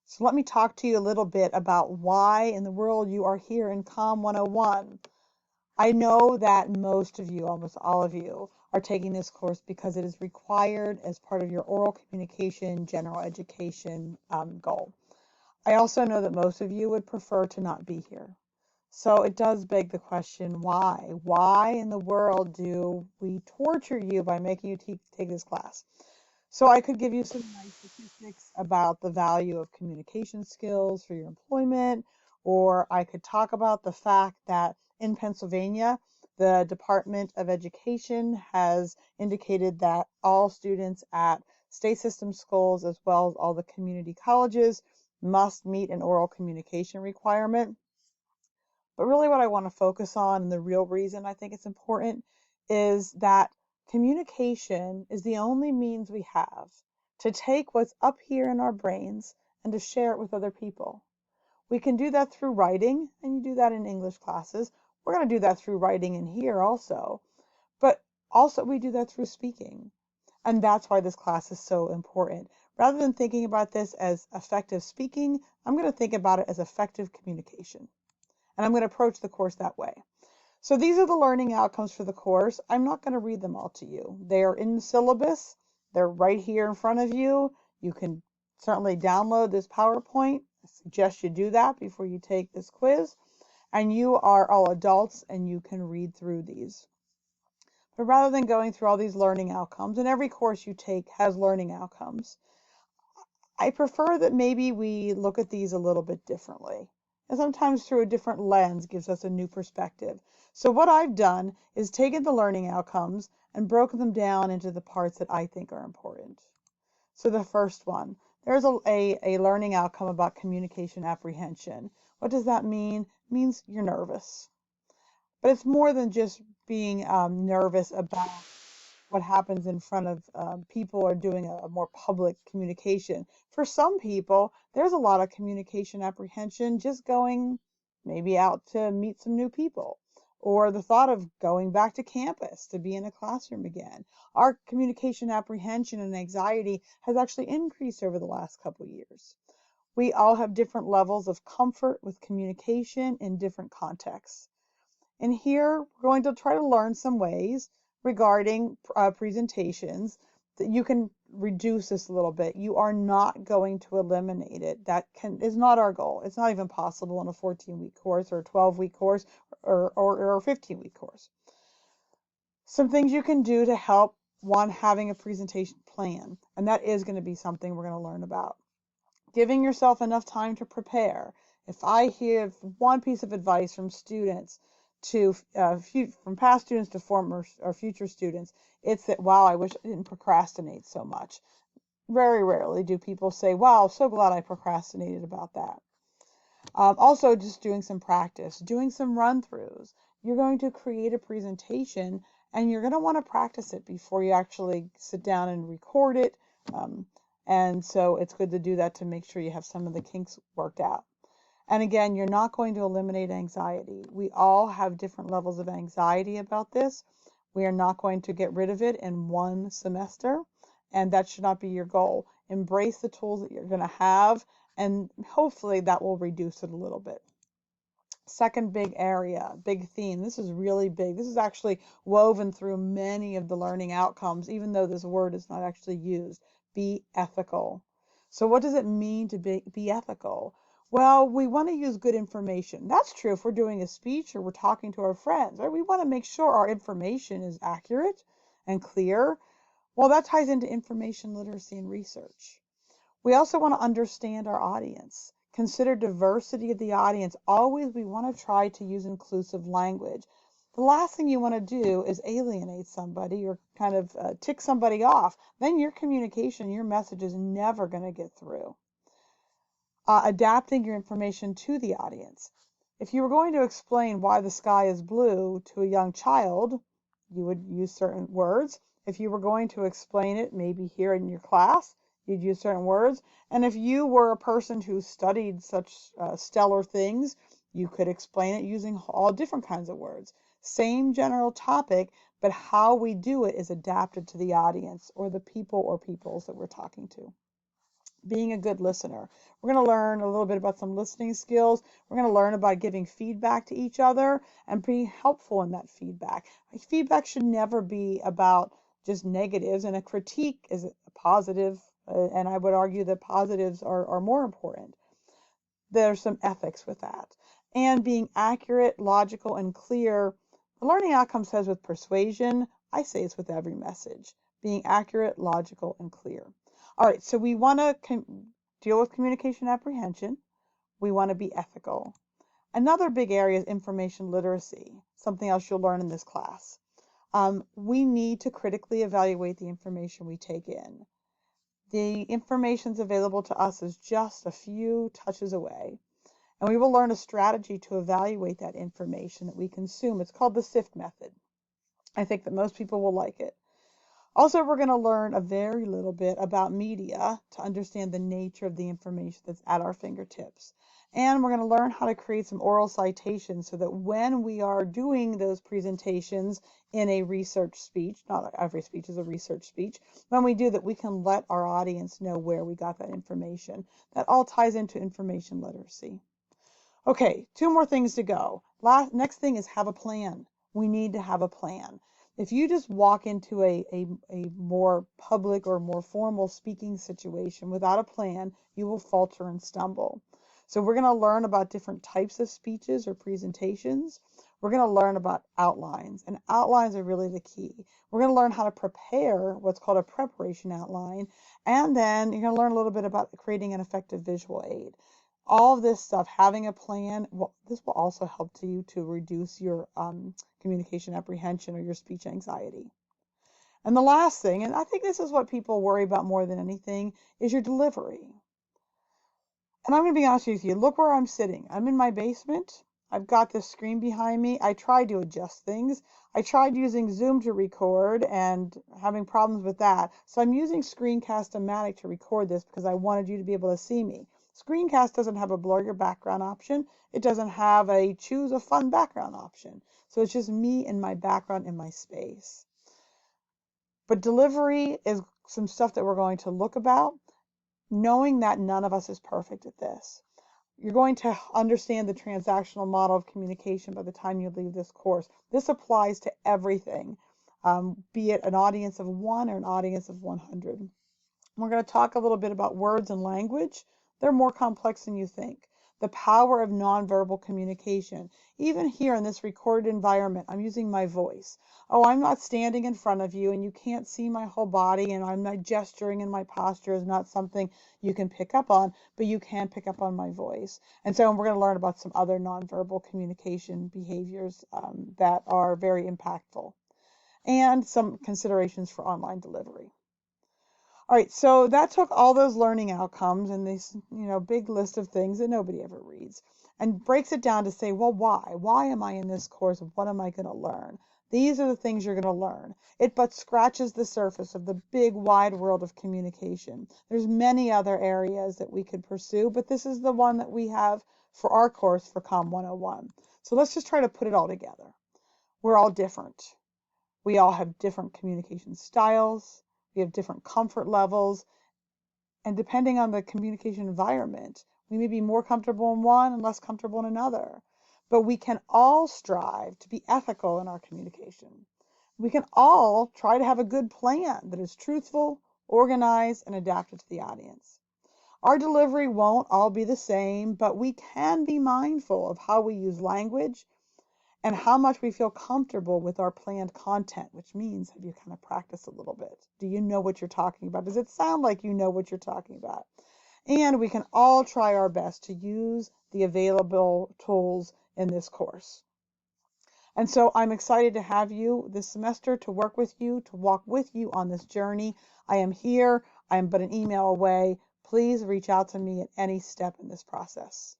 So let me talk to you a little bit about why in the world you are here in Comm 101. I know that most of you, almost all of you, are taking this course because it is required as part of your oral communication general education goal. I also know that most of you would prefer to not be here. So it does beg the question, why? Why in the world do we torture you by making you take this class? So I could give you some nice statistics about the value of communication skills for your employment, or I could talk about the fact that in Pennsylvania, the Department of Education has indicated that all students at state system schools, as well as all the community colleges, must meet an oral communication requirement. But really what I want to focus on, and the real reason I think it's important, is that communication is the only means we have to take what's up here in our brains and to share it with other people. We can do that through writing, and you do that in English classes. We're going to do that through writing in here also. But also we do that through speaking. And that's why this class is so important. Rather than thinking about this as effective speaking, I'm going to think about it as effective communication. And I'm going to approach the course that way. So these are the learning outcomes for the course. I'm not going to read them all to you. They are in the syllabus. They're right here in front of you. You can certainly download this PowerPoint. I suggest you do that before you take this quiz. And you are all adults and you can read through these. But rather than going through all these learning outcomes, and every course you take has learning outcomes, I prefer that maybe we look at these a little bit differently. And sometimes through a different lens gives us a new perspective. So what I've done is taken the learning outcomes and broken them down into the parts that I think are important. So the first one, there's a learning outcome about communication apprehension. What does that mean? It means you're nervous. But it's more than just being nervous about what happens in front of people or doing a more public communication. For some people, there's a lot of communication apprehension just going maybe out to meet some new people, or the thought of going back to campus to be in a classroom again. Our communication apprehension and anxiety has actually increased over the last couple of years. We all have different levels of comfort with communication in different contexts. And here we're going to try to learn some ways regarding presentations that you can reduce this a little bit. You are not going to eliminate it. That is not our goal. It's not even possible in a 14-week course or a 12-week course or a 15-week course. Some things you can do to help: one, having a presentation plan, and that is going to be something we're going to learn about. Giving yourself enough time to prepare. If I hear one piece of advice from students to from past students to former or future students, it's that, wow, I wish I didn't procrastinate so much. Very rarely do people say, wow, so glad I procrastinated about that. Also, just doing some practice, doing some run-throughs. You're going to create a presentation and you're going to want to practice it before you actually sit down and record it. And so it's good to do that to make sure you have some of the kinks worked out. And again, you're not going to eliminate anxiety. We all have different levels of anxiety about this. We are not going to get rid of it in one semester, and that should not be your goal. Embrace the tools that you're going to have, and hopefully that will reduce it a little bit. Second big area, big theme. This is really big. This is actually woven through many of the learning outcomes, even though this word is not actually used. Be ethical. So what does it mean to be ethical? Well, we want to use good information. That's true if we're doing a speech or we're talking to our friends, right? We want to make sure our information is accurate and clear. Well, that ties into information literacy and research. We also want to understand our audience. Consider diversity of the audience. Always we want to try to use inclusive language. The last thing you want to do is alienate somebody or kind of tick somebody off. Then your communication, your message is never going to get through. Adapting your information to the audience. If you were going to explain why the sky is blue to a young child, you would use certain words. If you were going to explain it maybe here in your class, you'd use certain words. And if you were a person who studied such stellar things, you could explain it using all different kinds of words. Same general topic, but how we do it is adapted to the audience or the people or peoples that we're talking to. being a good listener. We're going to learn a little bit about some listening skills. We're going to learn about giving feedback to each other and being helpful in that feedback. Feedback should never be about just negatives, and a critique is a positive, and I would argue that positives are more important. There's some ethics with that. And being accurate, logical, and clear. The learning outcome says with persuasion. I say it's with every message. Being accurate, logical, and clear. All right, so we want to deal with communication apprehension. We want to be ethical. Another big area is information literacy, something else you'll learn in this class. We need to critically evaluate the information we take in. The information available to us is just a few touches away, and we will learn a strategy to evaluate that information that we consume. It's called the SIFT method. I think that most people will like it. Also, we're going to learn a very little bit about media to understand the nature of the information that's at our fingertips. And we're going to learn how to create some oral citations so that when we are doing those presentations in a research speech, not every speech is a research speech, when we do that, we can let our audience know where we got that information. That all ties into information literacy. Okay, 2 more things to go. Next thing is have a plan. We need to have a plan. If you just walk into a more public or more formal speaking situation without a plan, you will falter and stumble. So we're going to learn about different types of speeches or presentations. We're going to learn about outlines, and outlines are really the key. We're going to learn how to prepare what's called a preparation outline, and then you're going to learn a little bit about creating an effective visual aid. All of this stuff, having a plan, this will also help you to reduce your communication apprehension or your speech anxiety. And the last thing, and I think this is what people worry about more than anything, is your delivery. And I'm going to be honest with you, look where I'm sitting. I'm in my basement. I've got this screen behind me. I tried to adjust things. I tried using Zoom to record and having problems with that. So I'm using Screencast-O-Matic to record this because I wanted you to be able to see me. Screencast doesn't have a blur your background option. It doesn't have a choose a fun background option. So it's just me and my background in my space. But delivery is some stuff that we're going to look about, knowing that none of us is perfect at this. You're going to understand the transactional model of communication by the time you leave this course. This applies to everything, be it an audience of 1 or an audience of 100. We're going to talk a little bit about words and language. They're more complex than you think. The power of nonverbal communication. Even here in this recorded environment, I'm using my voice. Oh, I'm not standing in front of you and you can't see my whole body, and I'm not gesturing, and my posture is not something you can pick up on, but you can pick up on my voice. And so we're going to learn about some other nonverbal communication behaviors that are very impactful, and some considerations for online delivery. All right, so that took all those learning outcomes and this, big list of things that nobody ever reads, and breaks it down to say, well, why? Why am I in this course? What am I going to learn? These are the things you're going to learn. It but scratches the surface of the big wide world of communication. There's many other areas that we could pursue, but this is the one that we have for our course for Comm 101. So let's just try to put it all together. We're all different. We all have different communication styles. We have different comfort levels, and depending on the communication environment, we may be more comfortable in one and less comfortable in another. But we can all strive to be ethical in our communication. We can all try to have a good plan that is truthful, organized, and adapted to the audience. Our delivery won't all be the same, but we can be mindful of how we use language and how much we feel comfortable with our planned content, which means, have you kind of practiced a little bit? Do you know what you're talking about? Does it sound like you know what you're talking about? And we can all try our best to use the available tools in this course. And so I'm excited to have you this semester, to work with you, to walk with you on this journey. I am here. I am but an email away. Please reach out to me at any step in this process.